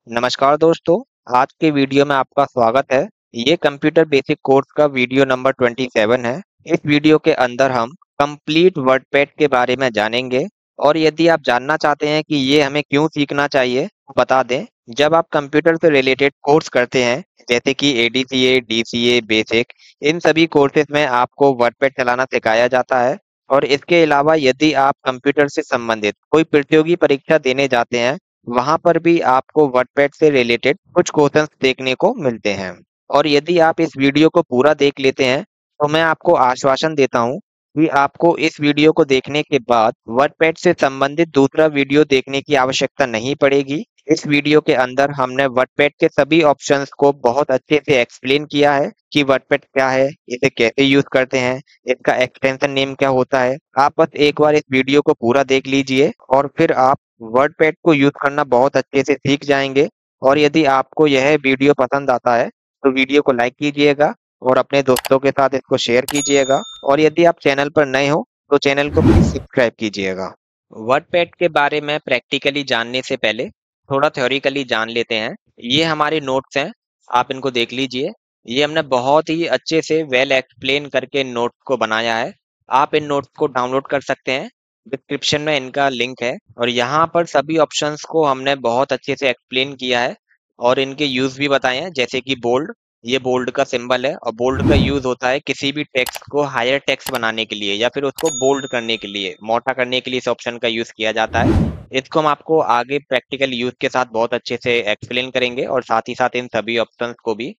नमस्कार दोस्तों। आज के वीडियो में आपका स्वागत है। ये कंप्यूटर बेसिक कोर्स का वीडियो नंबर 27 है। इस वीडियो के अंदर हम कंप्लीट वर्डपैड के बारे में जानेंगे और यदि आप जानना चाहते हैं कि ये हमें क्यों सीखना चाहिए तो बता दें। जब आप कंप्यूटर से रिलेटेड कोर्स करते हैं जैसे कि एडीसीए, डीसीए, बेसिक, इन सभी कोर्सेज में आपको वर्डपैड चलाना सिखाया जाता है। और इसके अलावा यदि आप कंप्यूटर से संबंधित कोई प्रतियोगी परीक्षा देने जाते हैं वहां पर भी आपको वर्डपैड से रिलेटेड कुछ क्वेश्चंस देखने को मिलते हैं। और यदि आप इस वीडियो को पूरा देख लेते हैं तो मैं आपको आश्वासन देता हूं कि आपको इस वीडियो को देखने के बाद वर्डपैड से संबंधित दूसरा वीडियो देखने की आवश्यकता नहीं पड़ेगी। इस वीडियो के अंदर हमने वर्डपैड के सभी ऑप्शंस को बहुत अच्छे से एक्सप्लेन किया है कि वर्डपैड क्या है, इसे कैसे यूज करते हैं, इसका एक्सटेंशन नेम क्या होता है। आप बस एक बार इस वीडियो को पूरा देख लीजिए और फिर आप वर्डपैड को यूज करना बहुत अच्छे से सीख जाएंगे। और यदि आपको यह वीडियो पसंद आता है तो वीडियो को लाइक कीजिएगा और अपने दोस्तों के साथ इसको शेयर कीजिएगा। और यदि आप चैनल पर नए हो तो चैनल को प्लीज सब्सक्राइब कीजिएगा। वर्डपैड के बारे में प्रैक्टिकली जानने से पहले थोड़ा थ्योरिकली जान लेते हैं। ये हमारे नोट्स हैं, आप इनको देख लीजिए। ये हमने बहुत ही अच्छे से वेल एक्सप्लेन करके नोट्स को बनाया है। आप इन नोट्स को डाउनलोड कर सकते हैं, डिस्क्रिप्शन में इनका लिंक है। और यहाँ पर सभी ऑप्शंस को हमने बहुत अच्छे से एक्सप्लेन किया है और इनके यूज भी बताए हैं। जैसे कि बोल्ड, ये बोल्ड का सिंबल है और बोल्ड का यूज होता है किसी भी टेक्स्ट को हायर टेक्स्ट बनाने के लिए या फिर उसको बोल्ड करने के लिए, मोटा करने के लिए इस ऑप्शन का यूज किया जाता है। इसको हम आपको आगे प्रैक्टिकल यूज के साथ बहुत अच्छे से एक्सप्लेन करेंगे और साथ ही साथ इन सभी ऑप्शंस को भी।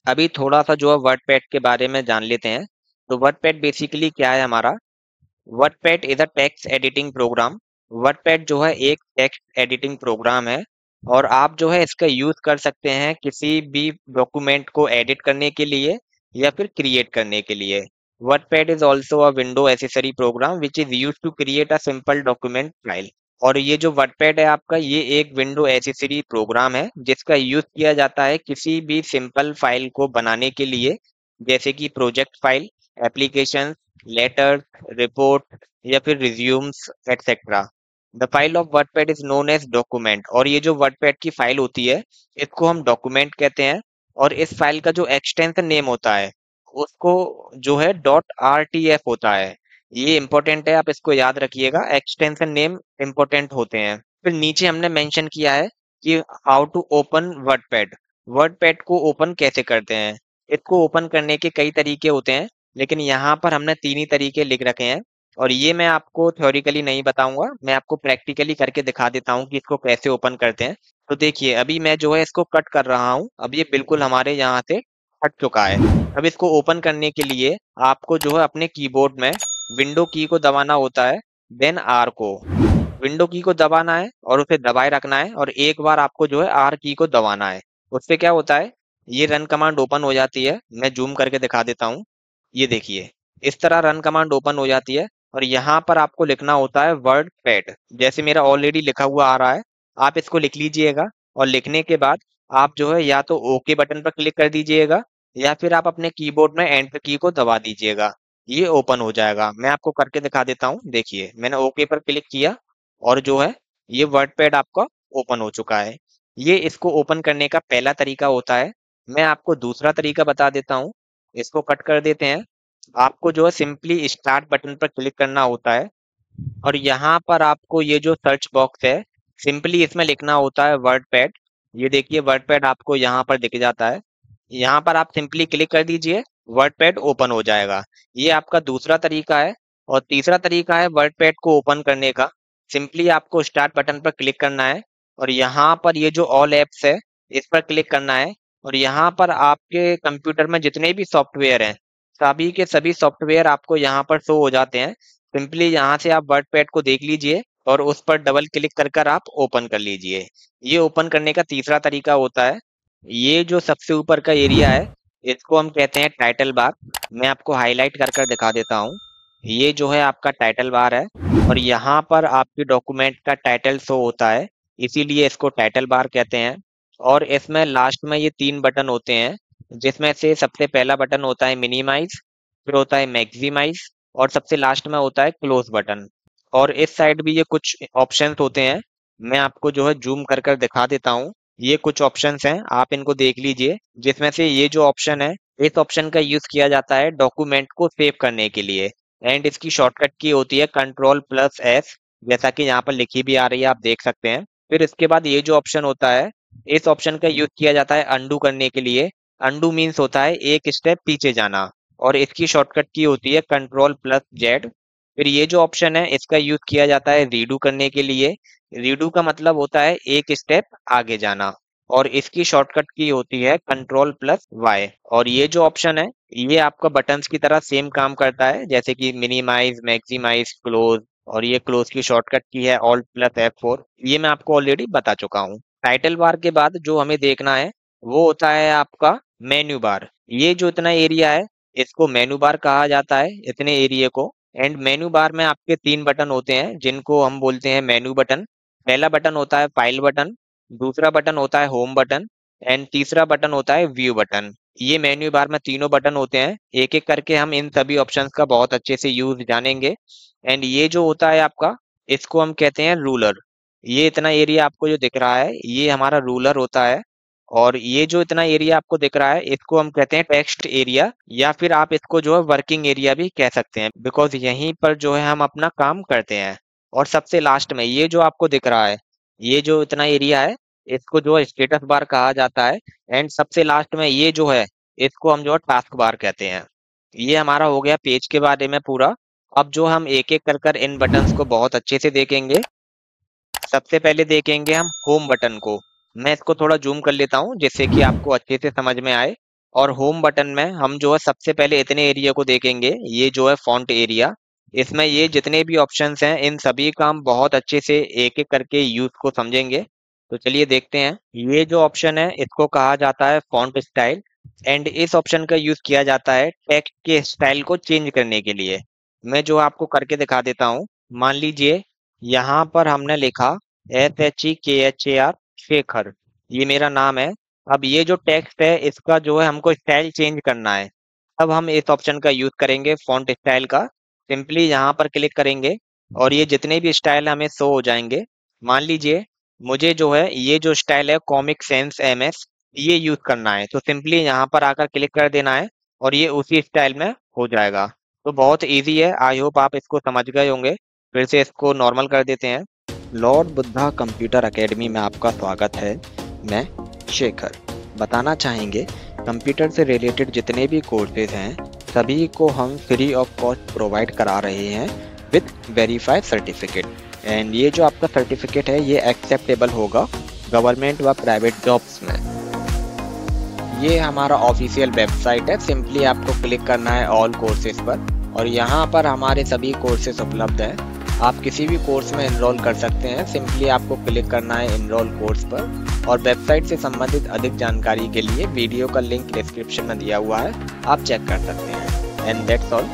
अभी थोड़ा सा जो है वर्डपैड के बारे में जान लेते हैं। तो वर्डपैड बेसिकली क्या है हमारा। WordPad is a text editing programme. WordPad जो है एक टेक्स्ट एडिटिंग प्रोग्राम है और आप जो है इसका यूज कर सकते हैं किसी भी डॉक्यूमेंट को एडिट करने के लिए या फिर क्रिएट करने के लिए। WordPad is also a window accessory program which is use to create a simple document file. और ये जो वर्डपैड है आपका, ये एक विंडो एसेसरी प्रोग्राम है जिसका यूज किया जाता है किसी भी सिंपल फाइल को बनाने के लिए, जैसे कि project file, application, letter, report या फिर resumes etcetera. The file of WordPad is known as document. और ये जो वर्डपैड की फाइल होती है इसको हम डॉक्यूमेंट कहते हैं। और इस फाइल का जो एक्सटेंशन नेम होता है उसको जो है डॉट आर टी एफ होता है। ये इंपॉर्टेंट है, आप इसको याद रखिएगा, एक्सटेंशन नेम इंपॉर्टेंट होते हैं। फिर नीचे हमने मेंशन किया है कि how to open WordPad. WordPad को ओपन कैसे करते हैं। इसको ओपन करने के कई तरीके होते हैं लेकिन यहाँ पर हमने तीन ही तरीके लिख रखे हैं। और ये मैं आपको थ्योरिकली नहीं बताऊंगा, मैं आपको प्रैक्टिकली करके दिखा देता हूँ कि इसको कैसे ओपन करते हैं। तो देखिए अभी मैं जो है इसको कट कर रहा हूँ, अब ये बिल्कुल हमारे यहाँ से हट चुका है। अब इसको ओपन करने के लिए आपको जो है अपने कीबोर्ड में विंडो की को दबाना होता है, देन आर को। विंडो की को दबाना है और उसे दबाए रखना है और एक बार आपको जो है आर की को दबाना है। उससे क्या होता है, ये रन कमांड ओपन हो जाती है। मैं जूम करके दिखा देता हूँ। ये देखिए, इस तरह रन कमांड ओपन हो जाती है और यहाँ पर आपको लिखना होता है वर्ड पैड। जैसे मेरा ऑलरेडी लिखा हुआ आ रहा है, आप इसको लिख लीजिएगा। और लिखने के बाद आप जो है या तो ओके बटन पर क्लिक कर दीजिएगा या फिर आप अपने कीबोर्ड में एंटर की को दबा दीजिएगा। ये ओपन हो जाएगा। मैं आपको करके दिखा देता हूँ। देखिए मैंने ओके पर क्लिक किया और जो है ये वर्ड पैड आपका ओपन हो चुका है। ये इसको ओपन करने का पहला तरीका होता है। मैं आपको दूसरा तरीका बता देता हूँ। इसको कट कर देते हैं। आपको जो है सिंपली स्टार्ट बटन पर क्लिक करना होता है और यहाँ पर आपको ये जो सर्च बॉक्स है सिंपली इसमें लिखना होता है वर्ड पैड। ये देखिए वर्ड पैड आपको यहाँ पर दिख जाता है। यहाँ पर आप सिंपली क्लिक कर दीजिए, वर्ड पैड ओपन हो जाएगा। ये आपका दूसरा तरीका है। और तीसरा तरीका है वर्ड पैड को ओपन करने का। सिंपली आपको स्टार्ट बटन पर क्लिक करना है और यहाँ पर ये जो ऑल एप्स है इस पर क्लिक करना है। और यहाँ पर आपके कंप्यूटर में जितने भी सॉफ्टवेयर हैं सभी के सभी सॉफ्टवेयर आपको यहाँ पर शो हो जाते हैं। सिंपली यहाँ से आप वर्ड पैड को देख लीजिए और उस पर डबल क्लिक कर कर आप ओपन कर लीजिए। ये ओपन करने का तीसरा तरीका होता है। ये जो सबसे ऊपर का एरिया है इसको हम कहते हैं टाइटल बार। मैं आपको हाईलाइट कर कर दिखा देता हूँ। ये जो है आपका टाइटल बार है और यहाँ पर आपके डॉक्यूमेंट का टाइटल शो होता है, इसीलिए इसको टाइटल बार कहते हैं। और इसमें लास्ट में ये तीन बटन होते हैं जिसमें से सबसे पहला बटन होता है मिनिमाइज, फिर होता है मैक्सिमाइज और सबसे लास्ट में होता है क्लोज बटन। और इस साइड भी ये कुछ ऑप्शंस होते हैं, मैं आपको जो है जूम कर कर दिखा देता हूँ। ये कुछ ऑप्शंस हैं, आप इनको देख लीजिए, जिसमें से ये जो ऑप्शन है, इस ऑप्शन का यूज किया जाता है डॉक्यूमेंट को सेव करने के लिए। एंड इसकी शॉर्टकट की होती है Ctrl+S, जैसा कि यहाँ पर लिखी भी आ रही है, आप देख सकते हैं। फिर इसके बाद ये जो ऑप्शन होता है, इस ऑप्शन का यूज किया जाता है अंडू करने के लिए। अंडू मीन्स होता है एक स्टेप पीछे जाना, और इसकी शॉर्टकट की होती है Ctrl+Z। फिर ये जो ऑप्शन है, इसका यूज किया जाता है रीडू करने के लिए। रीडू का मतलब होता है एक स्टेप आगे जाना, और इसकी शॉर्टकट की होती है Ctrl+Y। और ये जो ऑप्शन है, ये आपका बटन्स की तरह सेम काम करता है, जैसे कि मिनिमाइज, मैक्सिमाइज, क्लोज। और ये क्लोज की शॉर्टकट की है Alt+F4। ये मैं आपको ऑलरेडी बता चुका हूँ। टाइटल बार के बाद जो हमें देखना है, वो होता है आपका मेन्यू बार। ये जो इतना एरिया है, इसको मेन्यू बार कहा जाता है, इतने एरिया को। एंड मेन्यू बार में आपके 3 बटन होते हैं, जिनको हम बोलते हैं मेन्यू बटन। पहला बटन होता है फाइल बटन, दूसरा बटन होता है होम बटन, एंड तीसरा बटन होता है व्यू बटन। ये मेन्यू बार में तीनों बटन होते हैं। एक एक करके हम इन सभी ऑप्शंस का बहुत अच्छे से यूज जानेंगे। एंड ये जो होता है आपका, इसको हम कहते हैं रूलर। ये इतना एरिया आपको जो दिख रहा है, ये हमारा रूलर होता है। और ये जो इतना एरिया आपको दिख रहा है, इसको हम कहते हैं टेक्स्ट एरिया, या फिर आप इसको जो है वर्किंग एरिया भी कह सकते हैं, बिकॉज यहीं पर जो है हम अपना काम करते हैं। और सबसे लास्ट में ये जो आपको दिख रहा है, ये जो इतना एरिया है, इसको जो है स्टेटस बार कहा जाता है। एंड सबसे लास्ट में ये जो है, इसको हम जो है टास्क बार कहते हैं। ये हमारा हो गया पेज के बारे में पूरा। अब जो हम एक एक कर कर इन बटन्स को बहुत अच्छे से देखेंगे। सबसे पहले देखेंगे हम होम बटन को। मैं इसको थोड़ा जूम कर लेता हूँ, जिससे कि आपको अच्छे से समझ में आए। और होम बटन में हम जो है सबसे पहले इतने एरिया को देखेंगे, ये जो है फॉन्ट एरिया। इसमें ये जितने भी ऑप्शंस हैं, इन सभी का हम बहुत अच्छे से एक एक करके यूज को समझेंगे। तो चलिए देखते हैं। ये जो ऑप्शन है, इसको कहा जाता है फॉन्ट स्टाइल। एंड इस ऑप्शन का यूज किया जाता है टेक्स्ट के स्टाइल को चेंज करने के लिए। मैं जो आपको करके दिखा देता हूँ। मान लीजिए यहाँ पर हमने लिखा SHEKHAR, शेखर। ये मेरा नाम है। अब ये जो टेक्स्ट है, इसका जो है हमको स्टाइल चेंज करना है। अब हम इस ऑप्शन का यूज करेंगे फॉन्ट स्टाइल का। सिंपली यहाँ पर क्लिक करेंगे, और ये जितने भी स्टाइल हमें शो हो जाएंगे। मान लीजिए मुझे जो है ये जो स्टाइल है कॉमिक सेंस MS, ये यूज करना है। तो सिंपली यहाँ पर आकर क्लिक कर देना है, और ये उसी स्टाइल में हो जाएगा। तो बहुत इजी है, आई होप आप इसको समझ गए होंगे। फिर से इसको नॉर्मल कर देते हैं। लॉर्ड बुद्धा कंप्यूटर एकेडमी में आपका स्वागत है। मैं शेखर। बताना चाहेंगे, कंप्यूटर से रिलेटेड जितने भी कोर्सेज हैं, सभी को हम फ्री ऑफ कॉस्ट प्रोवाइड करा रहे हैं विद वेरीफाइड सर्टिफिकेट। एंड ये जो आपका सर्टिफिकेट है, ये एक्सेप्टेबल होगा गवर्नमेंट व प्राइवेट जॉब्स में। ये हमारा ऑफिशियल वेबसाइट है। सिंपली आपको क्लिक करना है ऑल कोर्सेज पर, और यहाँ पर हमारे सभी कोर्सेज उपलब्ध हैं। आप किसी भी कोर्स में एनरोल कर सकते हैं। सिंपली आपको क्लिक करना है एनरोल कोर्स पर, और वेबसाइट से संबंधित अधिक जानकारी के लिए वीडियो का लिंक डिस्क्रिप्शन में दिया हुआ है, आप चेक कर सकते हैं। And that's all.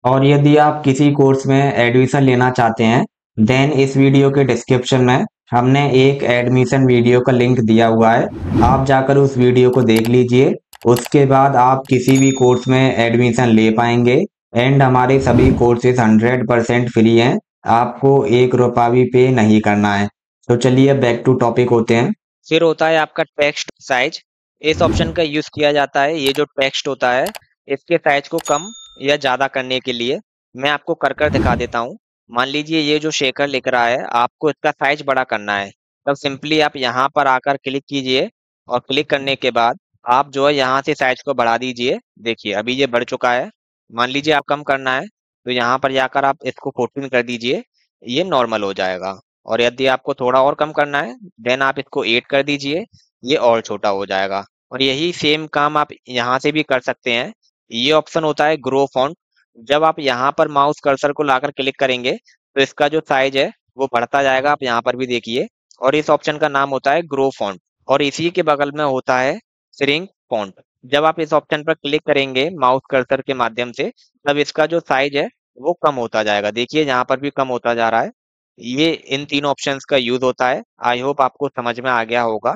और यदि आप किसी कोर्स में एडमिशन लेना चाहते हैं, देन इस वीडियो के डिस्क्रिप्शन में हमने एक एडमिशन वीडियो का लिंक दिया हुआ है। आप जाकर उस वीडियो को देख लीजिए। उसके बाद आप किसी भी कोर्स में एडमिशन ले पाएंगे। एंड हमारे सभी कोर्सेज 100% फ्री हैं। आपको 1 रुपया भी पे नहीं करना है। तो चलिए बैक टू टॉपिक होते हैं। फिर होता है आपका टेक्स्ट साइज। इस ऑप्शन का यूज किया जाता है, ये जो टेक्स्ट होता है, इसके साइज को कम या ज्यादा करने के लिए। मैं आपको कर कर दिखा देता हूँ। मान लीजिए ये जो शेखर लिख रहा है, आपको इसका साइज बड़ा करना है। तब सिंपली आप यहाँ पर आकर क्लिक कीजिए, और क्लिक करने के बाद आप जो है यहाँ से साइज को बढ़ा दीजिए। देखिए अभी ये बढ़ चुका है। मान लीजिए आप कम करना है, तो यहाँ पर जाकर आप इसको 14 कर दीजिए, ये नॉर्मल हो जाएगा। और यदि आपको थोड़ा और कम करना है, देन आप इसको 8 कर दीजिए, ये और छोटा हो जाएगा। और यही सेम काम आप यहाँ से भी कर सकते हैं। ये ऑप्शन होता है ग्रो फॉन्ट। जब आप यहाँ पर माउस कर्सर को लाकर क्लिक करेंगे, तो इसका जो साइज है वो बढ़ता जाएगा, आप यहाँ पर भी देखिए। और इस ऑप्शन का नाम होता है ग्रो फॉन्ट। और इसी के बगल में होता है श्रिंक फॉन्ट। जब आप इस ऑप्शन पर क्लिक करेंगे माउस कर्सर के माध्यम से, तब इसका जो साइज है वो कम होता जाएगा। देखिए यहाँ पर भी कम होता जा रहा है। ये इन तीन ऑप्शंस का यूज होता है। आई होप आपको समझ में आ गया होगा।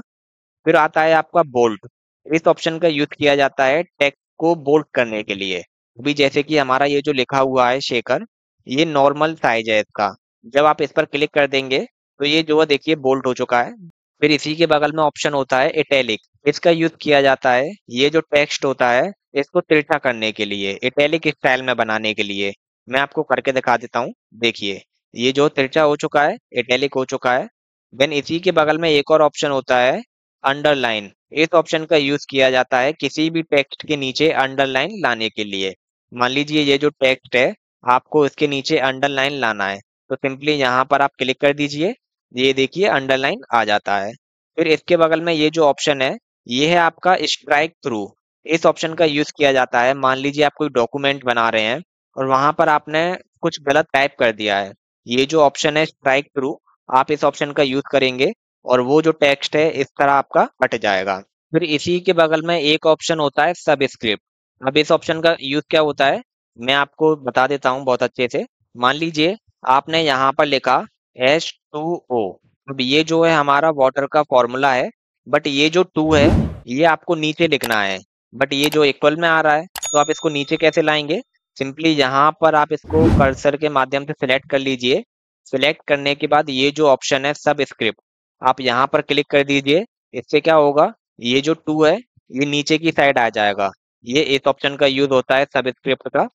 फिर आता है आपका बोल्ड। इस ऑप्शन का यूज किया जाता है टेक्स्ट को बोल्ड करने के लिए। अभी जैसे कि हमारा ये जो लिखा हुआ है शेखर, ये नॉर्मल साइज है इसका। जब आप इस पर क्लिक कर देंगे, तो ये जो है देखिए बोल्ड हो चुका है। फिर इसी के बगल में ऑप्शन होता है इटैलिक। इसका यूज किया जाता है ये जो टेक्स्ट होता है इसको तिरछा करने के लिए, इटैलिक स्टाइल में बनाने के लिए। मैं आपको करके दिखा देता हूँ। देखिए, ये जो तिरछा हो चुका है, इटैलिक हो चुका है। देन इसी के बगल में एक और ऑप्शन होता है अंडरलाइन। इस ऑप्शन का यूज किया जाता है किसी भी टेक्स्ट के नीचे अंडरलाइन लाने के लिए। मान लीजिए ये जो टेक्स्ट है, आपको इसके नीचे अंडरलाइन लाना है, तो सिंपली यहाँ पर आप क्लिक कर दीजिए। ये देखिए अंडरलाइन आ जाता है। फिर इसके बगल में ये जो ऑप्शन है, ये है आपका स्ट्राइक थ्रू। इस ऑप्शन का यूज किया जाता है, मान लीजिए आप कोई डॉक्यूमेंट बना रहे हैं और वहां पर आपने कुछ गलत टाइप कर दिया है। ये जो ऑप्शन है स्ट्राइक थ्रू, आप इस ऑप्शन का यूज करेंगे और वो जो टेक्स्ट है इस तरह आपका हट जाएगा। फिर इसी के बगल में एक ऑप्शन होता है सबस्क्रिप्ट। अब इस ऑप्शन का यूज क्या होता है, मैं आपको बता देता हूँ बहुत अच्छे से। मान लीजिए आपने यहाँ पर लिखा H2O। अब ये जो है हमारा वाटर का फॉर्मूला है, बट ये जो टू है ये आपको नीचे लिखना है, बट ये जो इक्वल में आ रहा है, तो आप इसको नीचे कैसे लाएंगे? सिंपली यहाँ पर आप इसको कर्सर के माध्यम से सिलेक्ट कर लीजिए। सिलेक्ट करने के बाद ये जो ऑप्शन है सब स्क्रिप्ट, आप यहाँ पर क्लिक कर दीजिए। इससे क्या होगा, ये जो टू है ये नीचे की साइड आ जाएगा। ये इस ऑप्शन का यूज होता है सब स्क्रिप्ट का।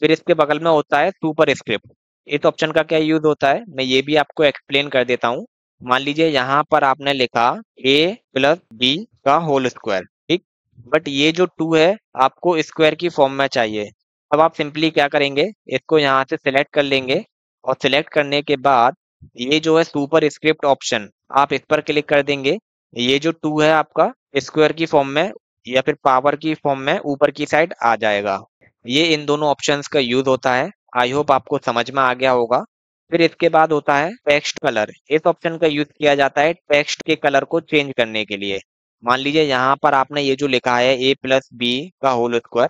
फिर इसके बगल में होता है सुपर स्क्रिप्ट। इस ऑप्शन का क्या यूज होता है, मैं ये भी आपको एक्सप्लेन कर देता हूँ। मान लीजिए यहाँ पर आपने लिखा a+b का होल स्क्वायर, ठीक। बट ये जो टू है आपको स्क्वायर की फॉर्म में चाहिए। अब आप सिंपली क्या करेंगे, इसको यहाँ से सिलेक्ट कर लेंगे और सिलेक्ट करने के बाद ये जो है सुपर स्क्रिप्ट ऑप्शन, आप इस पर क्लिक कर देंगे। ये जो टू है आपका स्क्वायर की फॉर्म में या फिर पावर की फॉर्म में ऊपर की साइड आ जाएगा। ये इन दोनों ऑप्शंस का यूज होता है। आई होप आपको समझ में आ गया होगा। फिर इसके बाद होता है टेक्स्ट कलर। इस ऑप्शन का यूज किया जाता है टेक्स्ट के कलर को चेंज करने के लिए। मान लीजिए यहाँ पर आपने ये जो लिखा है a+b का होल स्क्वायर,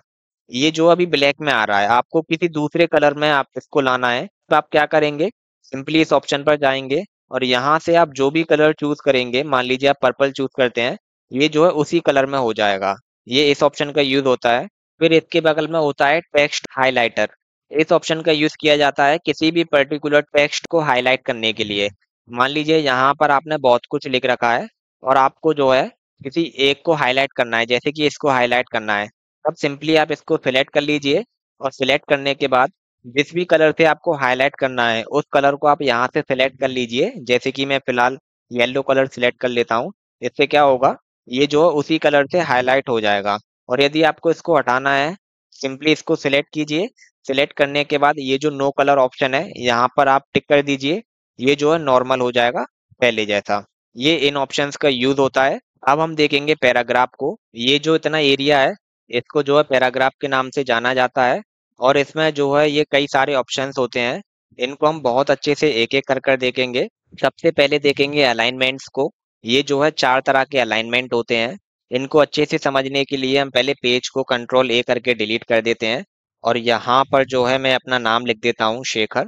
ये जो अभी ब्लैक में आ रहा है, आपको किसी दूसरे कलर में आप इसको लाना है, तो आप क्या करेंगे, सिंपली इस ऑप्शन पर जाएंगे और यहाँ से आप जो भी कलर चूज करेंगे, मान लीजिए आप पर्पल चूज करते हैं, ये जो है उसी कलर में हो जाएगा। ये इस ऑप्शन का यूज होता है। फिर इसके बगल में होता है टेक्स्ट हाइलाइटर। इस ऑप्शन का यूज किया जाता है किसी भी पर्टिकुलर टेक्स्ट को हाईलाइट करने के लिए। मान लीजिए यहाँ पर आपने बहुत कुछ लिख रखा है और आपको जो है किसी एक को हाईलाइट करना है, जैसे कि इसको हाईलाइट करना है। अब सिंपली आप इसको सिलेक्ट कर लीजिए और सिलेक्ट करने के बाद जिस भी कलर से आपको हाईलाइट करना है उस कलर को आप यहाँ से सिलेक्ट कर लीजिए। जैसे कि मैं फिलहाल येलो कलर सिलेक्ट कर लेता हूँ। इससे क्या होगा, ये जो है उसी कलर से हाईलाइट हो जाएगा। और यदि आपको इसको हटाना है, सिंपली इसको सिलेक्ट कीजिए। सिलेक्ट करने के बाद ये जो नो कलर ऑप्शन है यहाँ पर आप टिक कर दीजिए। ये जो है नॉर्मल हो जाएगा पहले जैसा। ये इन ऑप्शंस का यूज होता है। अब हम देखेंगे पैराग्राफ को। ये जो इतना एरिया है इसको जो है पैराग्राफ के नाम से जाना जाता है। और इसमें जो है ये कई सारे ऑप्शंस होते हैं। इनको हम बहुत अच्छे से एक एक कर कर देखेंगे। सबसे पहले देखेंगे अलाइनमेंट्स को। ये जो है चार तरह के अलाइनमेंट होते हैं। इनको अच्छे से समझने के लिए हम पहले पेज को कंट्रोल A करके डिलीट कर देते हैं और यहाँ पर जो है मैं अपना नाम लिख देता हूँ शेखर।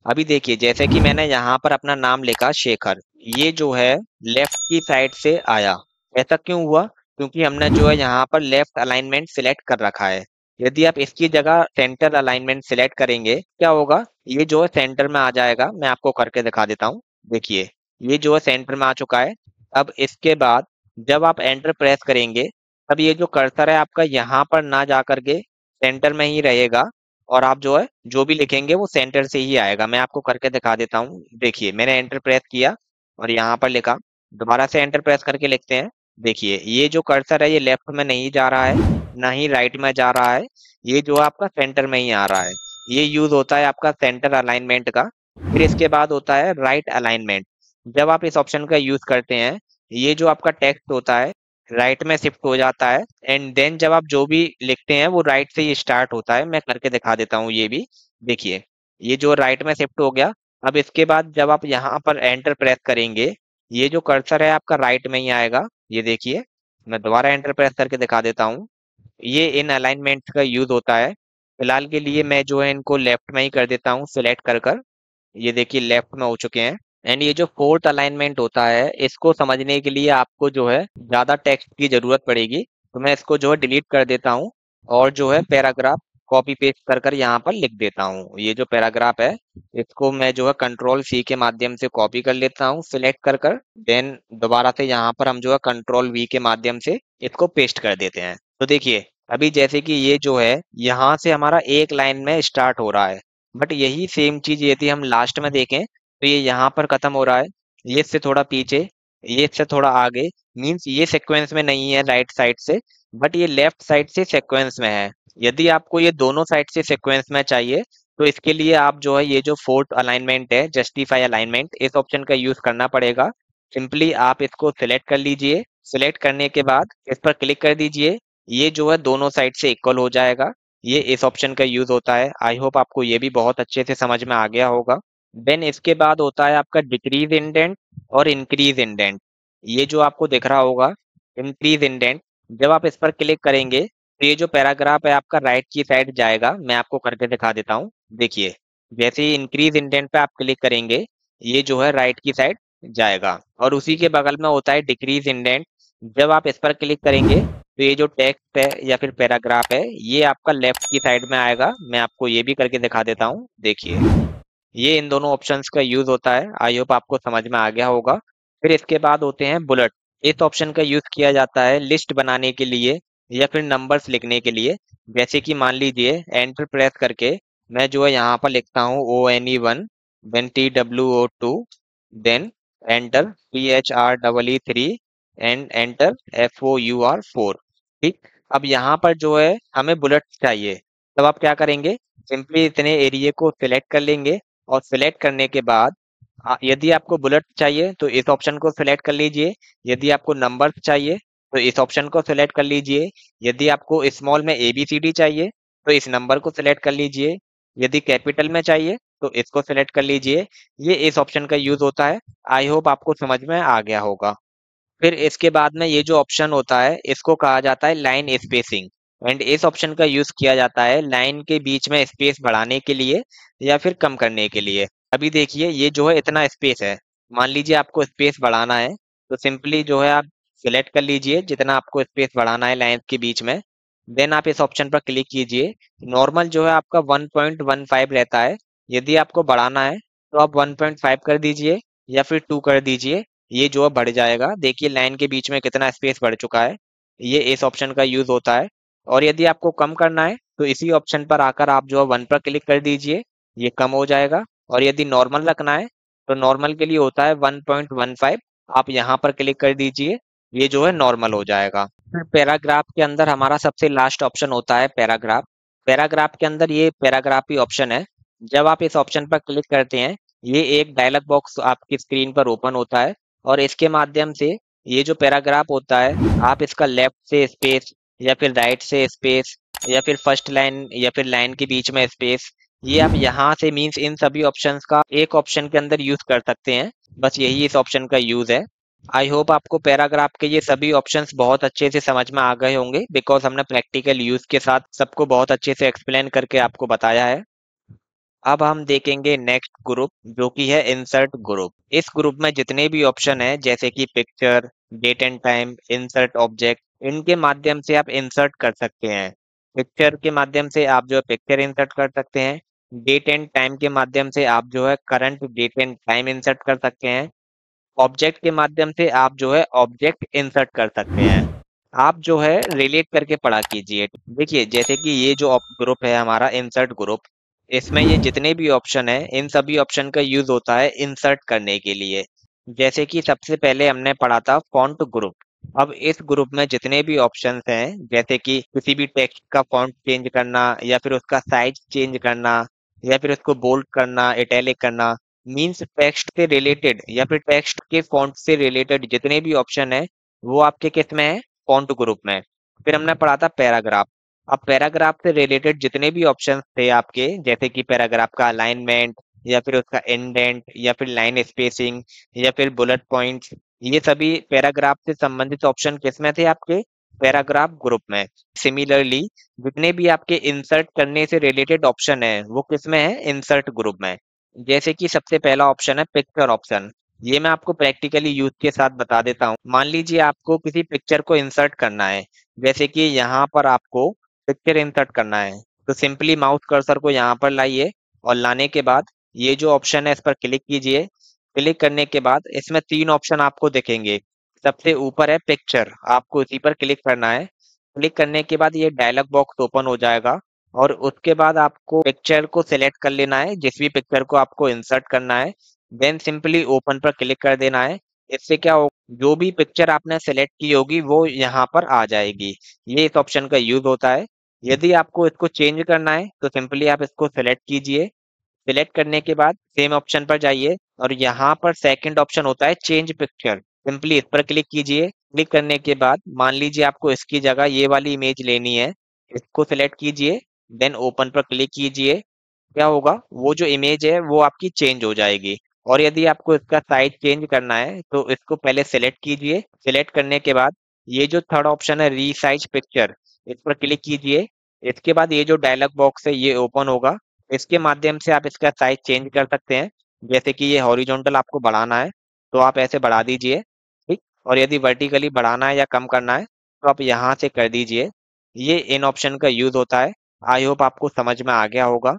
अभी देखिए जैसे कि मैंने यहाँ पर अपना नाम लिखा शेखर, ये जो है लेफ्ट की साइड से आया। ऐसा क्यों हुआ, क्योंकि हमने जो है यहाँ पर लेफ्ट अलाइनमेंट सिलेक्ट कर रखा है। यदि आप इसकी जगह सेंटर अलाइनमेंट सिलेक्ट करेंगे क्या होगा, ये जो है सेंटर में आ जाएगा। मैं आपको करके दिखा देता हूँ। देखिए ये जो है सेंटर में आ चुका है। अब इसके बाद जब आप एंटर प्रेस करेंगे तब ये जो कर्सर है आपका यहाँ पर ना जा करके सेंटर में ही रहेगा और आप जो है जो भी लिखेंगे वो सेंटर से ही आएगा। मैं आपको करके दिखा देता हूँ। देखिए मैंने एंटर प्रेस किया और यहाँ पर लिखा। दोबारा से एंटर प्रेस करके लिखते हैं। देखिए ये जो कर्सर है ये लेफ्ट में नहीं जा रहा है, ना ही राइट में जा रहा है, ये जो है आपका सेंटर में ही आ रहा है। ये यूज होता है आपका सेंटर अलाइनमेंट का। फिर इसके बाद होता है राइट अलाइनमेंट। जब आप इस ऑप्शन का यूज करते हैं, ये जो आपका टेक्स्ट होता है राइट में शिफ्ट हो जाता है एंड देन जब आप जो भी लिखते हैं वो राइट से ही स्टार्ट होता है। मैं करके दिखा देता हूँ ये भी। देखिए ये जो राइट में शिफ्ट हो गया। अब इसके बाद जब आप यहाँ पर एंटर प्रेस करेंगे, ये जो कर्सर है आपका राइट में ही आएगा। ये देखिए मैं दोबारा एंटर प्रेस करके दिखा देता हूँ। ये इन अलाइनमेंट का यूज होता है। फिलहाल के लिए मैं जो है इनको लेफ्ट में ही कर देता हूँ सिलेक्ट कर कर। ये देखिए लेफ्ट में हो चुके हैं। एंड ये जो फोर्थ अलाइनमेंट होता है इसको समझने के लिए आपको जो है ज्यादा टेक्स्ट की जरूरत पड़ेगी, तो मैं इसको जो है डिलीट कर देता हूँ और जो है पैराग्राफ कॉपी पेस्ट कर कर यहाँ पर लिख देता हूँ। ये जो पैराग्राफ है इसको मैं जो है कंट्रोल सी के माध्यम से कॉपी कर लेता हूँ सिलेक्ट कर कर। देन दोबारा से यहाँ पर हम जो है कंट्रोल वी के माध्यम से इसको पेस्ट कर देते हैं। तो देखिए अभी जैसे कि ये जो है यहाँ से हमारा एक लाइन में स्टार्ट हो रहा है, बट यही सेम चीज यदि हम लास्ट में देखें तो ये यहाँ पर खत्म हो रहा है, ये इससे थोड़ा पीछे, ये इससे थोड़ा आगे। मीन्स ये सीक्वेंस में नहीं है राइट साइड से, बट ये लेफ्ट साइड से सीक्वेंस में है। यदि आपको ये दोनों साइड से सीक्वेंस में चाहिए तो इसके लिए आप जो है ये जो फोर्थ अलाइनमेंट है जस्टिफाई अलाइनमेंट, इस ऑप्शन का यूज करना पड़ेगा। सिंपली आप इसको सिलेक्ट कर लीजिए, सिलेक्ट करने के बाद इस पर क्लिक कर दीजिए, ये जो है दोनों साइड से इक्वल हो जाएगा। ये इस ऑप्शन का यूज होता है। आई होप आपको ये भी बहुत अच्छे से समझ में आ गया होगा। देन इसके बाद होता है आपका डिक्रीज इंडेंट और इंक्रीज इंडेंट। ये जो आपको दिख रहा होगा इंक्रीज इंडेंट, जब आप इस पर क्लिक करेंगे तो ये जो पैराग्राफ है आपका राइट की साइड जाएगा। मैं आपको करके दिखा देता हूँ। देखिए जैसे ही इंक्रीज इंडेंट पे आप क्लिक करेंगे ये जो है राइट की साइड जाएगा, और उसी के बगल में होता है डिक्रीज इंडेंट। जब आप इस पर क्लिक करेंगे तो ये जो टेक्स्ट है या फिर पैराग्राफ है ये आपका लेफ्ट की साइड में आएगा। मैं आपको ये भी करके दिखा देता हूँ। देखिए ये इन दोनों ऑप्शंस का यूज होता है। आई होप आपको समझ में आ गया होगा। फिर इसके बाद होते हैं बुलेट। इस ऑप्शन का यूज किया जाता है लिस्ट बनाने के लिए या फिर नंबर्स लिखने के लिए। जैसे कि मान लीजिए एंटर प्रेस करके मैं जो है यहाँ पर लिखता हूँ ONE1, then TWO2, then enter PHREE3 and enter FOUR4। ठीक, अब यहाँ पर जो है हमें बुलेट चाहिए। तब आप क्या करेंगे, सिंपली इतने एरिया को सिलेक्ट कर लेंगे, और सिलेक्ट करने के बाद यदि आपको बुलेट चाहिए तो इस ऑप्शन को सिलेक्ट कर लीजिए। यदि आपको नंबर चाहिए तो इस ऑप्शन को सिलेक्ट कर लीजिए। यदि आपको स्मॉल में ABCD चाहिए तो इस नंबर को सिलेक्ट कर लीजिए। यदि कैपिटल में चाहिए तो इसको सिलेक्ट कर लीजिए। ये इस ऑप्शन का यूज होता है। आई होप आपको समझ में आ गया होगा। फिर इसके बाद में ये जो ऑप्शन होता है इसको कहा जाता है लाइन स्पेसिंग, एंड इस ऑप्शन का यूज किया जाता है लाइन के बीच में स्पेस बढ़ाने के लिए या फिर कम करने के लिए। अभी देखिए ये जो है इतना स्पेस है, मान लीजिए आपको स्पेस बढ़ाना है तो सिंपली जो है आप सिलेक्ट कर लीजिए जितना आपको स्पेस बढ़ाना है लाइन के बीच में। देन आप इस ऑप्शन पर क्लिक कीजिए। नॉर्मल जो है आपका 1.15 रहता है, यदि आपको बढ़ाना है तो आप 1.5 कर दीजिए या फिर 2 कर दीजिए। ये जो है बढ़ जाएगा। देखिए लाइन के बीच में कितना स्पेस बढ़ चुका है। ये इस ऑप्शन का यूज होता है। और यदि आपको कम करना है तो इसी ऑप्शन पर आकर आप जो है 1 पर क्लिक कर दीजिए, ये कम हो जाएगा। और यदि नॉर्मल रखना है तो नॉर्मल के लिए होता है 1.15, आप यहाँ पर क्लिक कर दीजिए, ये जो है नॉर्मल हो जाएगा। फिर पैराग्राफ के अंदर हमारा सबसे लास्ट ऑप्शन होता है पैराग्राफ। पैराग्राफ के अंदर ये पैराग्राफ ही ऑप्शन है। जब आप इस ऑप्शन पर क्लिक करते हैं ये एक डायलॉग बॉक्स आपकी स्क्रीन पर ओपन होता है, और इसके माध्यम से ये जो पैराग्राफ होता है आप इसका लेफ्ट से स्पेस या फिर राइट से स्पेस या फिर फर्स्ट लाइन या फिर लाइन के बीच में स्पेस, ये आप यहाँ से मीन्स इन सभी ऑप्शंस का एक ऑप्शन के अंदर यूज कर सकते हैं। बस यही इस ऑप्शन का यूज है। आई होप आपको पैराग्राफ के ये सभी ऑप्शंस बहुत अच्छे से समझ में आ गए होंगे, बिकॉज हमने प्रैक्टिकल यूज के साथ सबको बहुत अच्छे से एक्सप्लेन करके आपको बताया है। अब हम देखेंगे नेक्स्ट ग्रुप जो कि है इंसर्ट ग्रुप। इस ग्रुप में जितने भी ऑप्शन है जैसे कि picture, date and time, insert object, इनके माध्यम से आप इंसर्ट कर सकते हैं। पिक्चर के माध्यम से आप जो है पिक्चर इंसर्ट कर सकते हैं। डेट एंड टाइम के माध्यम से आप जो है current date and time insert कर सकते हैं। ऑब्जेक्ट के माध्यम से आप जो है ऑब्जेक्ट इंसर्ट कर सकते हैं। आप जो है रिलेट करके पढ़ा कीजिए। देखिए जैसे कि ये जो ग्रुप है हमारा इंसर्ट ग्रुप, इसमें ये जितने भी ऑप्शन है इन सभी ऑप्शन का यूज होता है इंसर्ट करने के लिए। जैसे कि सबसे पहले हमने पढ़ा था फॉन्ट ग्रुप। अब इस ग्रुप में जितने भी ऑप्शंस हैं जैसे कि किसी भी टेक्स्ट का फॉन्ट चेंज करना या फिर उसका साइज चेंज करना या फिर उसको बोल्ड करना, इटैलिक करना, मींस टेक्स्ट से रिलेटेड या फिर टेक्स्ट के फॉन्ट से रिलेटेड जितने भी ऑप्शन है वो आपके किस में है, फॉन्ट ग्रुप में। फिर हमने पढ़ा था पैराग्राफ। अब पैराग्राफ से रिलेटेड जितने भी ऑप्शंस थे आपके जैसे कि पैराग्राफ का अलाइनमेंट या फिर उसका इंडेंट या फिर लाइन स्पेसिंग या फिर बुलेट पॉइंट्स, ये सभी पैराग्राफ से संबंधित ऑप्शन किसमें थे आपके, पैराग्राफ ग्रुप में। सिमिलरली जितने भी आपके इंसर्ट करने से रिलेटेड ऑप्शन है वो किसमें है, इंसर्ट ग्रुप में। जैसे कि सबसे पहला ऑप्शन है पिक्चर ऑप्शन। ये मैं आपको प्रैक्टिकली यूज के साथ बता देता हूँ। मान लीजिए आपको किसी पिक्चर को इंसर्ट करना है, जैसे कि यहाँ पर आपको पिक्चर इंसर्ट करना है, तो सिंपली माउस कर्सर को यहाँ पर लाइए और लाने के बाद ये जो ऑप्शन है इस पर क्लिक कीजिए। क्लिक करने के बाद इसमें 3 ऑप्शन आपको दिखेंगे। सबसे ऊपर है पिक्चर, आपको इसी पर क्लिक करना है। क्लिक करने के बाद ये डायलॉग बॉक्स ओपन हो जाएगा और उसके बाद आपको पिक्चर को सिलेक्ट कर लेना है, जिस भी पिक्चर को आपको इंसर्ट करना है। देन सिंपली ओपन पर क्लिक कर देना है। इससे क्या हो, जो भी पिक्चर आपने सेलेक्ट की होगी वो यहाँ पर आ जाएगी। ये इस ऑप्शन का यूज होता है। यदि आपको इसको चेंज करना है तो सिंपली आप इसको सेलेक्ट कीजिए। सिलेक्ट करने के बाद सेम ऑप्शन पर जाइए और यहाँ पर सेकंड ऑप्शन होता है चेंज पिक्चर, सिंपली इस पर क्लिक कीजिए। क्लिक करने के बाद मान लीजिए आपको इसकी जगह ये वाली इमेज लेनी है, इसको सिलेक्ट कीजिए। देन ओपन पर क्लिक कीजिए। क्या होगा, वो जो इमेज है वो आपकी चेंज हो जाएगी। और यदि आपको इसका साइज चेंज करना है तो इसको पहले सेलेक्ट कीजिए। सेलेक्ट करने के बाद ये जो थर्ड ऑप्शन है रीसाइज पिक्चर, इस पर क्लिक कीजिए। इसके बाद ये जो डायलॉग बॉक्स है ये ओपन होगा। इसके माध्यम से आप इसका साइज चेंज कर सकते हैं। जैसे कि ये हॉरिजॉन्टल आपको बढ़ाना है तो आप ऐसे बढ़ा दीजिए, ठीक। और यदि वर्टिकली बढ़ाना है या कम करना है तो आप यहाँ से कर दीजिए। ये इन ऑप्शन का यूज होता है। आई होप आपको समझ में आ गया होगा।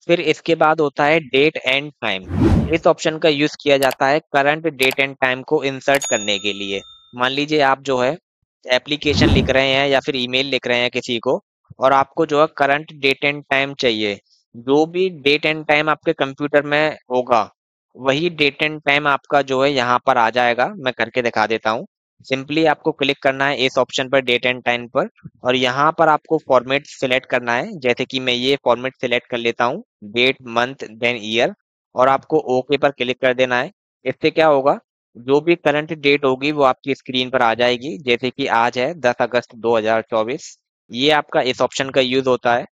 फिर इसके बाद होता है डेट एंड टाइम। इस ऑप्शन का यूज किया जाता है करंट डेट एंड टाइम को इंसर्ट करने के लिए। मान लीजिए आप जो है एप्लीकेशन लिख रहे हैं या फिर ईमेल लिख रहे हैं किसी को, और आपको जो है करंट डेट एंड टाइम चाहिए। जो भी डेट एंड टाइम आपके कंप्यूटर में होगा वही डेट एंड टाइम आपका जो है यहाँ पर आ जाएगा। मैं करके दिखा देता हूँ। सिंपली आपको क्लिक करना है इस ऑप्शन पर डेट एंड टाइम पर, और यहाँ पर आपको फॉर्मेट सिलेक्ट करना है। जैसे कि मैं ये फॉर्मेट सिलेक्ट कर लेता हूँ, डेट मंथ देन ईयर, और आपको ओके पर क्लिक कर देना है। इससे क्या होगा, जो भी करंट डेट होगी वो आपकी स्क्रीन पर आ जाएगी। जैसे कि आज है 10 अगस्त 2024। ये आपका इस ऑप्शन का यूज होता है।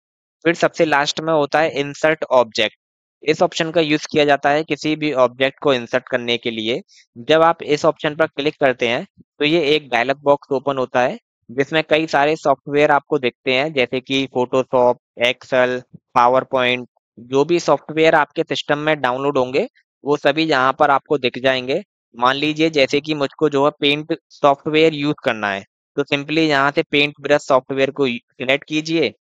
फिर सबसे लास्ट में होता है इंसर्ट ऑब्जेक्ट। इस ऑप्शन का यूज किया जाता है किसी भी ऑब्जेक्ट को इंसर्ट करने के लिए। जब आप इस ऑप्शन पर क्लिक करते हैं तो ये एक डायलॉग बॉक्स ओपन होता है जिसमें कई सारे सॉफ्टवेयर आपको दिखते हैं, जैसे कि फोटोशॉप, एक्सेल, पावर पॉइंट। जो भी सॉफ्टवेयर आपके सिस्टम में डाउनलोड होंगे वो सभी यहाँ पर आपको दिख जाएंगे। मान लीजिए जैसे कि मुझको जो है पेंट सॉफ्टवेयर यूज करना है, तो सिंपली यहाँ से पेंट ब्रश सॉफ्टवेयर को सिलेक्ट कीजिए।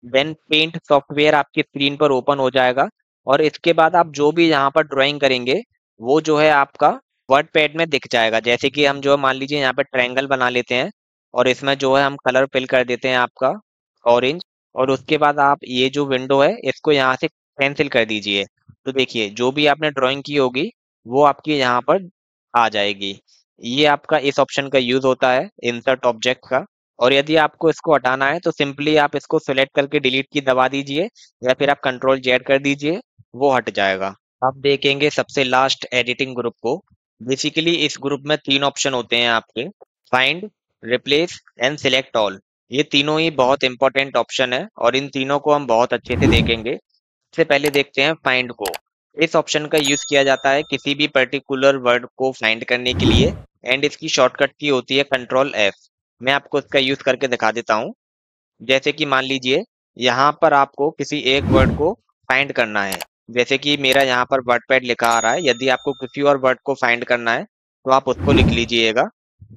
देन पेंट सॉफ्टवेयर आपकी स्क्रीन पर ओपन हो जाएगा और इसके बाद आप जो भी यहाँ पर ड्राइंग करेंगे वो जो है आपका वर्ड पैड में दिख जाएगा। जैसे कि हम जो है मान लीजिए यहाँ पे ट्रायंगल बना लेते हैं और इसमें जो है हम कलर फिल कर देते हैं आपका ऑरेंज, और उसके बाद आप ये जो विंडो है इसको यहाँ से कैंसिल कर दीजिए। तो देखिए जो भी आपने ड्राइंग की होगी वो आपकी यहाँ पर आ जाएगी। ये आपका इस ऑप्शन का यूज होता है इंसर्ट ऑब्जेक्ट का। और यदि आपको इसको हटाना है तो सिंपली आप इसको सेलेक्ट करके डिलीट की दबा दीजिए या फिर आप कंट्रोल जेड कर दीजिए, वो हट जाएगा। आप देखेंगे सबसे लास्ट एडिटिंग ग्रुप को। बेसिकली इस ग्रुप में 3 ऑप्शन होते हैं आपके, find, replace and select all. ये तीनों ही बहुत इंपॉर्टेंट ऑप्शन है और इन तीनों को हम बहुत अच्छे से देखेंगे। सबसे पहले देखते हैं फाइंड को। इस ऑप्शन का यूज किया जाता है किसी भी पर्टिकुलर वर्ड को फाइंड करने के लिए, एंड इसकी शॉर्टकट की होती है कंट्रोल एफ। मैं आपको इसका यूज करके दिखा देता हूँ। जैसे कि मान लीजिए यहाँ पर आपको किसी एक वर्ड को फाइंड करना है। जैसे कि मेरा यहाँ पर वर्डपैड लिखा आ रहा है, यदि आपको किसी और वर्ड को फाइंड करना है तो आप उसको लिख लीजिएगा।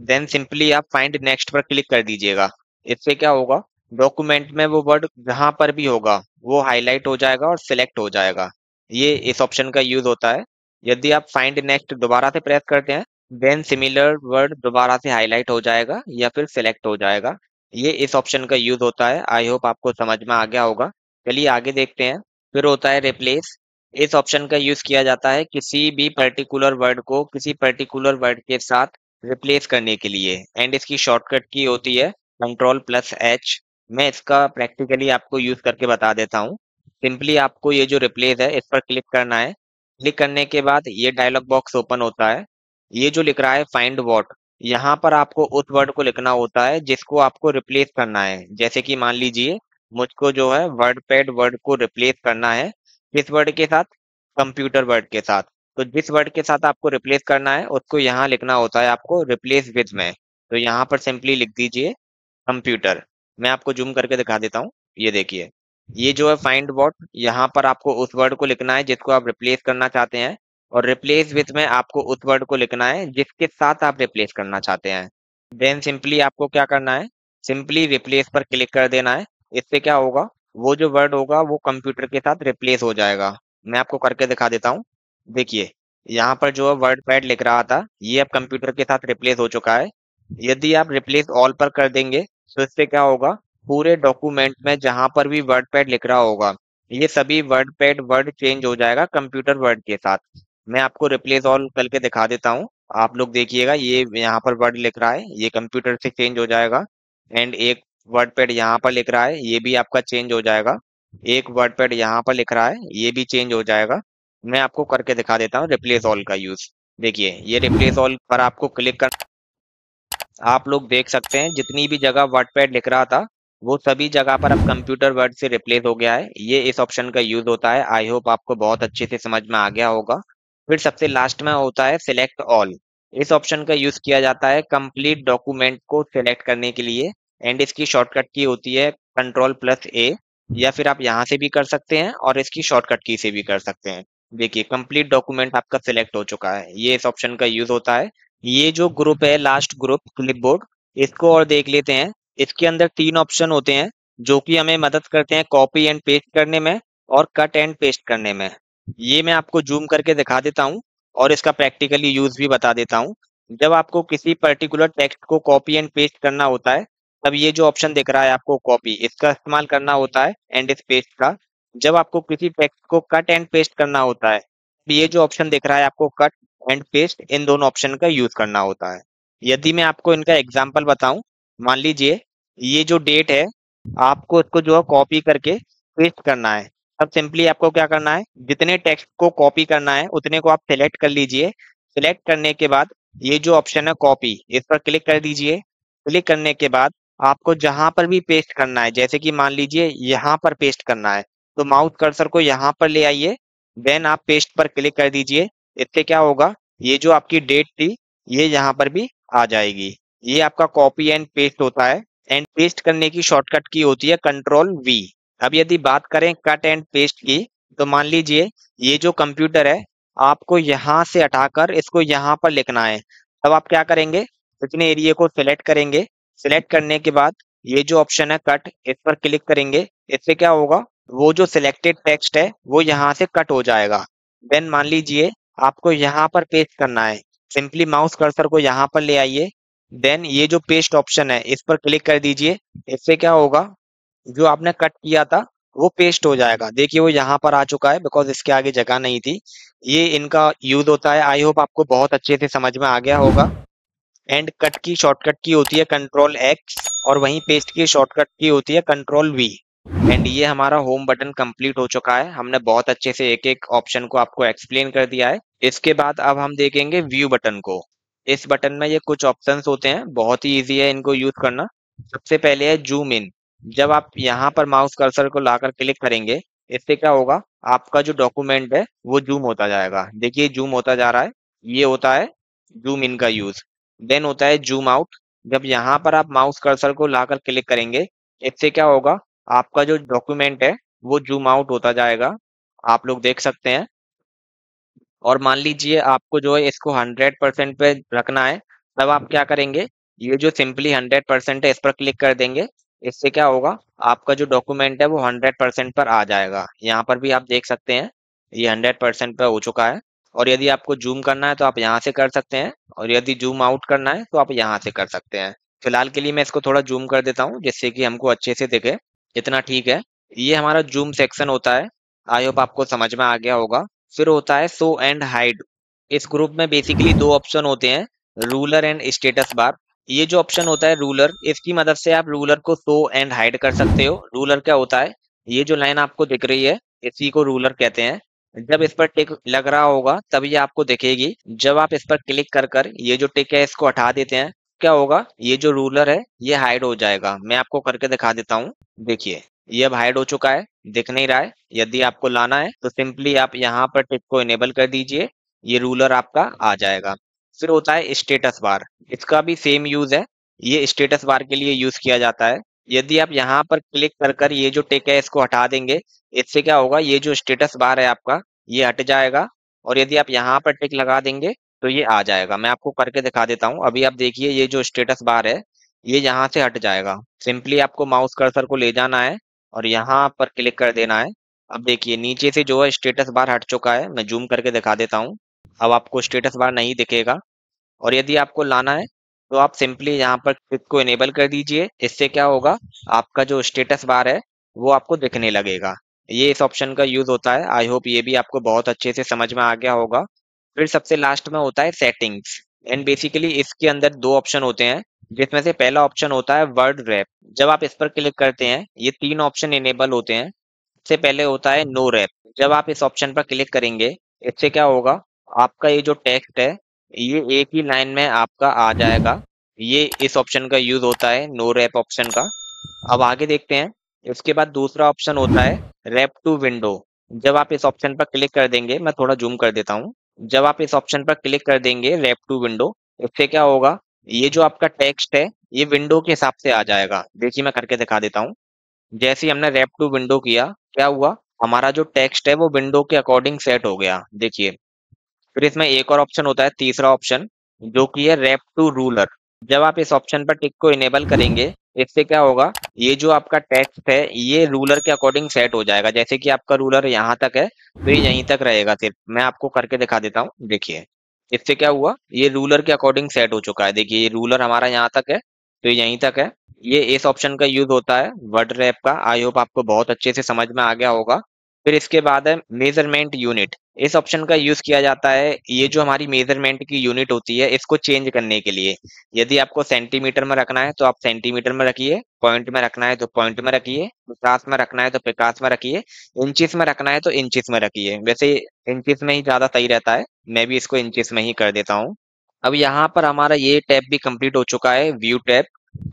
देन सिंपली आप फाइंड नेक्स्ट पर क्लिक कर दीजिएगा। इससे क्या होगा, डॉक्यूमेंट में वो वर्ड जहाँ पर भी होगा वो हाईलाइट हो जाएगा और सिलेक्ट हो जाएगा। ये इस ऑप्शन का यूज होता है। यदि आप फाइंड नेक्स्ट दोबारा से प्रेस करते हैं देन सिमिलर वर्ड दोबारा से हाईलाइट हो जाएगा या फिर सिलेक्ट हो जाएगा। ये इस ऑप्शन का यूज होता है। आई होप आपको समझ में आ गया होगा। चलिए आगे देखते हैं। फिर होता है रिप्लेस। इस ऑप्शन का यूज किया जाता है किसी भी पर्टिकुलर वर्ड को किसी पर्टिकुलर वर्ड के साथ रिप्लेस करने के लिए, एंड इसकी शॉर्टकट की होती है कंट्रोल प्लस एच। मैं इसका प्रैक्टिकली आपको यूज करके बता देता हूँ। सिंपली आपको ये जो रिप्लेस है इस पर क्लिक करना है। क्लिक करने के बाद ये डायलॉग बॉक्स ओपन होता है। ये जो लिख रहा है फाइंड व्हाट, यहाँ पर आपको उस वर्ड को लिखना होता है जिसको आपको रिप्लेस करना है। जैसे कि मान लीजिए मुझको जो है वर्ड पैड वर्ड को रिप्लेस करना है किस वर्ड के साथ, कंप्यूटर वर्ड के साथ। तो जिस वर्ड के साथ आपको रिप्लेस करना है उसको यहाँ लिखना होता है आपको रिप्लेस विद में। तो यहाँ पर सिंपली लिख दीजिए कंप्यूटर। मैं आपको जूम करके दिखा देता हूँ। ये देखिए ये जो है फाइंड व्हाट, यहाँ पर आपको उस वर्ड को लिखना है जिसको आप रिप्लेस करना चाहते हैं, और रिप्लेस विथ में आपको उस वर्ड को लिखना है जिसके साथ आप रिप्लेस करना चाहते हैं। देन सिंपली आपको क्या करना है, सिंपली रिप्लेस पर क्लिक कर देना है। इससे क्या होगा, वो जो वर्ड होगा वो कंप्यूटर के साथ रिप्लेस हो जाएगा। मैं आपको करके दिखा देता हूँ। देखिए, यहाँ पर जो वर्ड पैड लिख रहा था ये अब कंप्यूटर के साथ रिप्लेस हो चुका है। यदि आप रिप्लेस ऑल पर कर देंगे तो इससे क्या होगा, पूरे डॉक्यूमेंट में जहां पर भी वर्ड पैड लिख रहा होगा ये सभी वर्ड पैड वर्ड चेंज हो जाएगा कंप्यूटर वर्ड के साथ। मैं आपको रिप्लेस ऑल करके दिखा देता हूँ। आप लोग देखिएगा, ये यहाँ पर वर्ड लिख रहा है ये कंप्यूटर से चेंज हो जाएगा। एंड एक वर्ड पैड यहाँ पर लिख रहा है ये भी आपका चेंज हो जाएगा। एक वर्ड पैड यहाँ पर लिख रहा है ये भी चेंज हो जाएगा। मैं आपको करके दिखा देता हूँ रिप्लेस ऑल का यूज। देखिए, ये रिप्लेस ऑल पर आपको क्लिक कर, आप लोग देख सकते हैं जितनी भी जगह वर्डपैड लिख रहा था वो सभी जगह पर अब कंप्यूटर वर्ड से रिप्लेस हो गया है। ये इस ऑप्शन का यूज होता है। आई होप आपको बहुत अच्छे से समझ में आ गया होगा। फिर सबसे लास्ट में होता है सिलेक्ट ऑल। इस ऑप्शन का यूज किया जाता है कंप्लीट डॉक्यूमेंट को सिलेक्ट करने के लिए। एंड इसकी शॉर्टकट की होती है Ctrl+A। या फिर आप यहाँ से भी कर सकते हैं और इसकी शॉर्टकट की से भी कर सकते हैं। देखिए, कंप्लीट डॉक्यूमेंट आपका सिलेक्ट हो चुका है। ये इस ऑप्शन का यूज होता है। ये जो ग्रुप है लास्ट ग्रुप क्लिपबोर्ड, इसको और देख लेते हैं। इसके अंदर 3 ऑप्शन होते हैं जो कि हमें मदद करते हैं कॉपी एंड पेस्ट करने में और कट एंड पेस्ट करने में। ये मैं आपको जूम करके दिखा देता हूँ और इसका प्रैक्टिकली यूज भी बता देता हूँ। जब आपको किसी पर्टिकुलर टेक्स्ट को कॉपी एंड पेस्ट करना होता है तब ये जो ऑप्शन दिख रहा है आपको कॉपी, इसका इस्तेमाल करना होता है एंड इस पेस्ट का। जब आपको किसी टेक्स्ट को कट एंड पेस्ट करना होता है तो ये जो ऑप्शन दिख रहा है आपको कट एंड पेस्ट, इन दोनों ऑप्शन का यूज करना होता है। यदि मैं आपको इनका एग्जांपल बताऊं, मान लीजिए ये जो डेट है आपको इसको जो है कॉपी करके पेस्ट करना है। अब सिंपली आपको क्या करना है, जितने टेक्स्ट को कॉपी करना है उतने को आप सिलेक्ट कर लीजिए। सिलेक्ट करने के बाद ये जो ऑप्शन है कॉपी, इस पर क्लिक कर दीजिए। क्लिक करने के बाद आपको जहां पर भी पेस्ट करना है, जैसे कि मान लीजिए यहाँ पर पेस्ट करना है, तो माउस कर्सर को यहाँ पर ले आइए। देन आप पेस्ट पर क्लिक कर दीजिए। इससे क्या होगा, ये जो आपकी डेट थी ये यहाँ पर भी आ जाएगी। ये आपका कॉपी एंड पेस्ट होता है। एंड पेस्ट करने की शॉर्टकट की होती है Ctrl+V। अब यदि बात करें कट एंड पेस्ट की, तो मान लीजिए ये जो कंप्यूटर है आपको यहाँ से हटाकर इसको यहाँ पर लिखना है। तब आप क्या करेंगे, इतने एरिया को सिलेक्ट करेंगे। सिलेक्ट करने के बाद ये जो ऑप्शन है कट, इस पर क्लिक करेंगे। इससे क्या होगा, वो जो सिलेक्टेड टेक्स्ट है वो यहाँ से कट हो जाएगा। देन मान लीजिए आपको यहाँ पर पेस्ट करना है, सिंपली माउस कर्सर को यहाँ पर ले आइए। देन ये जो पेस्ट ऑप्शन है इस पर क्लिक कर दीजिए। इससे क्या होगा, जो आपने कट किया था वो पेस्ट हो जाएगा। देखिए, वो यहाँ पर आ चुका है बिकॉज इसके आगे जगह नहीं थी। ये इनका यूज होता है। आई होप आपको बहुत अच्छे से समझ में आ गया होगा। एंड कट की शॉर्टकट की होती है Ctrl+X और वहीं पेस्ट की शॉर्टकट की होती है Ctrl+V। एंड ये हमारा होम बटन कंप्लीट हो चुका है। हमने बहुत अच्छे से एक एक ऑप्शन को आपको एक्सप्लेन कर दिया है। इसके बाद अब हम देखेंगे व्यू बटन को। इस बटन में ये कुछ ऑप्शंस होते हैं, बहुत ही इजी है इनको यूज करना। सबसे पहले है जूम इन। जब आप यहाँ पर माउस कर्सर को लाकर क्लिक करेंगे, इससे क्या होगा, आपका जो डॉक्यूमेंट है वो जूम होता जाएगा। देखिए, जूम होता जा रहा है। ये होता है जूम इन का यूज। देन होता है जूम आउट। जब यहाँ पर आप माउस कर्सर को लाकर क्लिक करेंगे, इससे क्या होगा, आपका जो डॉक्यूमेंट है वो जूम आउट होता जाएगा। आप लोग देख सकते हैं। और मान लीजिए आपको जो है इसको 100% पे रखना है, तब आप क्या करेंगे, ये जो सिंपली 100% है इस पर क्लिक कर देंगे। इससे क्या होगा, आपका जो डॉक्यूमेंट है वो 100% पर आ जाएगा। यहाँ पर भी आप देख सकते हैं ये 100% पे हो चुका है। और यदि आपको जूम करना है तो आप यहाँ से कर सकते हैं, और यदि जूम आउट करना है तो आप यहाँ से कर सकते हैं। फिलहाल के लिए मैं इसको थोड़ा जूम कर देता हूँ जिससे कि हमको अच्छे से दिखे। इतना ठीक है। ये हमारा जूम सेक्शन होता है। आई होप आपको समझ में आ गया होगा। फिर होता है शो एंड हाइड। इस ग्रुप में बेसिकली 2 ऑप्शन होते हैं, रूलर एंड स्टेटस बार। ये जो ऑप्शन होता है रूलर, इसकी मदद से आप रूलर को शो एंड हाइड कर सकते हो। रूलर क्या होता है, ये जो लाइन आपको दिख रही है इसी को रूलर कहते हैं। जब इस पर टिक लग रहा होगा तब ये आपको दिखेगी। जब आप इस पर क्लिक कर कर ये जो टिक है इसको हटा देते हैं, क्या होगा, ये जो रूलर है ये हाइड हो जाएगा। मैं आपको करके दिखा देता हूँ। देखिए, ये अब हाइड हो चुका है, दिख नहीं रहा है। यदि आपको लाना है तो सिंपली आप यहाँ पर टिक को इनेबल कर दीजिए, ये रूलर आपका आ जाएगा। फिर होता है स्टेटस बार। इसका भी सेम यूज है। ये स्टेटस बार के लिए यूज किया जाता है। यदि आप यहाँ पर क्लिक कर कर ये जो टिक है इसको हटा देंगे, इससे क्या होगा, ये जो स्टेटस बार है आपका ये हट जाएगा। और यदि आप यहाँ पर टिक लगा देंगे तो ये आ जाएगा। मैं आपको करके दिखा देता हूँ। अभी आप देखिए, ये जो स्टेटस बार है ये यहाँ से हट जाएगा। सिंपली आपको माउस कर्सर को ले जाना है और यहाँ पर क्लिक कर देना है। अब देखिए नीचे से जो है स्टेटस बार हट चुका है, मैं जूम करके दिखा देता हूँ। अब आपको स्टेटस बार नहीं दिखेगा। और यदि आपको लाना है तो आप सिंपली यहाँ पर क्विक को इनेबल कर दीजिए। इससे क्या होगा, आपका जो स्टेटस बार है वो आपको दिखने लगेगा। ये इस ऑप्शन का यूज होता है। आई होप ये भी आपको बहुत अच्छे से समझ में आ गया होगा। फिर सबसे लास्ट में होता है सेटिंग्स। एंड बेसिकली इसके अंदर दो ऑप्शन होते हैं, जिसमें से पहला ऑप्शन होता है वर्ड रैप। जब आप इस पर क्लिक करते हैं ये तीन ऑप्शन इनेबल होते हैं। सबसे पहले होता है नो रैप। जब आप इस ऑप्शन पर क्लिक करेंगे इससे क्या होगा, आपका ये जो टेक्स्ट है ये एक ही लाइन में आपका आ जाएगा। ये इस ऑप्शन का यूज होता है नो रैप ऑप्शन का। अब आगे देखते हैं। इसके बाद दूसरा ऑप्शन होता है रैप टू विंडो। जब आप इस ऑप्शन पर क्लिक कर देंगे, मैं थोड़ा जूम कर देता हूँ। जब आप इस ऑप्शन पर क्लिक कर देंगे रैप टू विंडो, इससे क्या होगा, ये जो आपका टेक्स्ट है ये विंडो के हिसाब से आ जाएगा। देखिए मैं करके दिखा देता हूँ। जैसे ही हमने रैप टू विंडो किया, क्या हुआ, हमारा जो टेक्स्ट है वो विंडो के अकॉर्डिंग सेट हो गया। देखिए फिर इसमें एक और ऑप्शन होता है, तीसरा ऑप्शन, जो कि है रैप टू रूलर। जब आप इस ऑप्शन पर टिक को इनेबल करेंगे, इससे क्या होगा, ये जो आपका टेक्स्ट है ये रूलर के अकॉर्डिंग सेट हो जाएगा। जैसे कि आपका रूलर यहाँ तक है तो ये यहीं तक रहेगा। सिर्फ मैं आपको करके दिखा देता हूँ। देखिए इससे क्या हुआ, ये रूलर के अकॉर्डिंग सेट हो चुका है। देखिए ये रूलर हमारा यहाँ तक है तो ये यहीं तक है। ये इस ऑप्शन का यूज होता है वर्ड रैप का। आई होप आपको बहुत अच्छे से समझ में आ गया होगा। फिर इसके बाद है मेजरमेंट यूनिट। इस ऑप्शन का यूज किया जाता है, ये जो हमारी मेजरमेंट की यूनिट होती है इसको चेंज करने के लिए। यदि आपको सेंटीमीटर में रखना है तो आप सेंटीमीटर में रखिए, पॉइंट में रखना है तो पॉइंट में रखिए, पचास में रखना है तो पचास में रखिए, इंचिस में रखना है तो इंचिस में रखिए। वैसे इंचिस में ही ज्यादा सही रहता है, मैं भी इसको इंचिस में ही कर देता हूँ। अब यहाँ पर हमारा ये टैब भी कंप्लीट हो चुका है, व्यू टैब।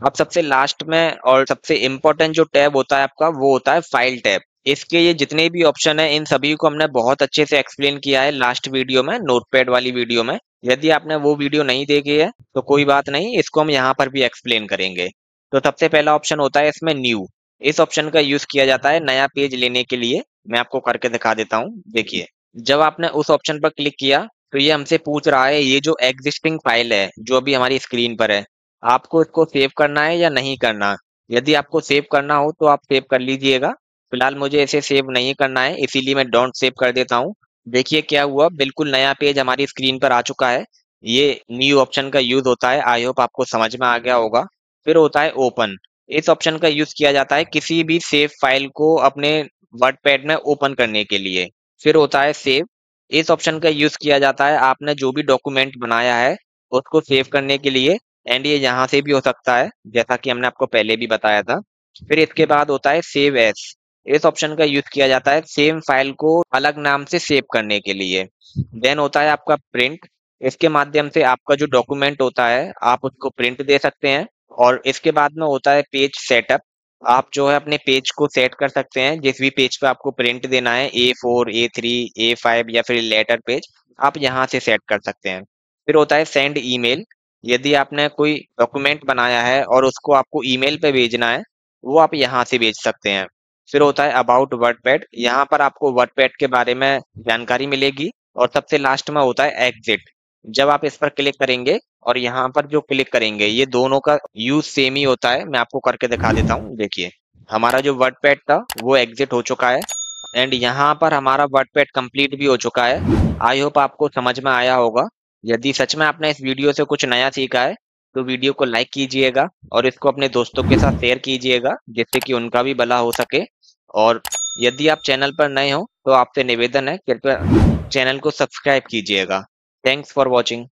अब सबसे लास्ट में और सबसे इम्पोर्टेंट जो टैब होता है आपका वो होता है फाइल टैब। इसके ये जितने भी ऑप्शन है इन सभी को हमने बहुत अच्छे से एक्सप्लेन किया है लास्ट वीडियो में, नोटपैड वाली वीडियो में। यदि आपने वो वीडियो नहीं देखी है तो कोई बात नहीं, इसको हम यहाँ पर भी एक्सप्लेन करेंगे। तो सबसे पहला ऑप्शन होता है इसमें न्यू। इस ऑप्शन का यूज किया जाता है नया पेज लेने के लिए। मैं आपको करके दिखा देता हूँ। देखिए जब आपने उस ऑप्शन पर क्लिक किया तो ये हमसे पूछ रहा है, ये जो एग्जिस्टिंग फाइल है जो अभी हमारी स्क्रीन पर है, आपको इसको सेव करना है या नहीं करना। यदि आपको सेव करना हो तो आप सेव कर लीजिएगा। फिलहाल मुझे इसे सेव नहीं करना है, इसीलिए मैं डोंट सेव कर देता हूँ। देखिए क्या हुआ, बिल्कुल नया पेज हमारी स्क्रीन पर आ चुका है। ये न्यू ऑप्शन का यूज होता है। आई होप आपको समझ में आ गया होगा। फिर होता है ओपन। इस ऑप्शन का यूज किया जाता है किसी भी सेव फाइल को अपने वर्डपैड में ओपन करने के लिए। फिर होता है सेव। इस ऑप्शन का यूज किया जाता है आपने जो भी डॉक्यूमेंट बनाया है उसको सेव करने के लिए। एंड ये यहाँ से भी हो सकता है, जैसा कि हमने आपको पहले भी बताया था। फिर इसके बाद होता है सेव एज। इस ऑप्शन का यूज किया जाता है सेम फाइल को अलग नाम से सेव करने के लिए। देन होता है आपका प्रिंट। इसके माध्यम से आपका जो डॉक्यूमेंट होता है आप उसको प्रिंट दे सकते हैं। और इसके बाद में होता है पेज सेटअप। आप जो है अपने पेज को सेट कर सकते हैं, जिस भी पेज पे आपको प्रिंट देना है, A4, A3, A5 या फिर लेटर पेज, आप यहाँ से सेट कर सकते हैं। फिर होता है सेंड ईमेल। यदि आपने कोई डॉक्यूमेंट बनाया है और उसको आपको ईमेल पे भेजना है, वो आप यहाँ से भेज सकते हैं। फिर होता है अबाउट वर्डपैड। यहाँ पर आपको वर्डपैड के बारे में जानकारी मिलेगी। और सबसे लास्ट में होता है एग्जिट। जब आप इस पर क्लिक करेंगे और यहाँ पर जो क्लिक करेंगे, ये दोनों का यूज सेम ही होता है। मैं आपको करके दिखा देता हूँ। देखिए हमारा जो वर्डपैड था वो एग्जिट हो चुका है। एंड यहाँ पर हमारा वर्डपैड कंप्लीट भी हो चुका है। आई होप आपको समझ में आया होगा। यदि सच में आपने इस वीडियो से कुछ नया सीखा है तो वीडियो को लाइक कीजिएगा और इसको अपने दोस्तों के साथ शेयर कीजिएगा, जिससे कि उनका भी भला हो सके। और यदि आप चैनल पर नए हो तो आपसे निवेदन है, कृपया चैनल को सब्सक्राइब कीजिएगा। Thanks for watching.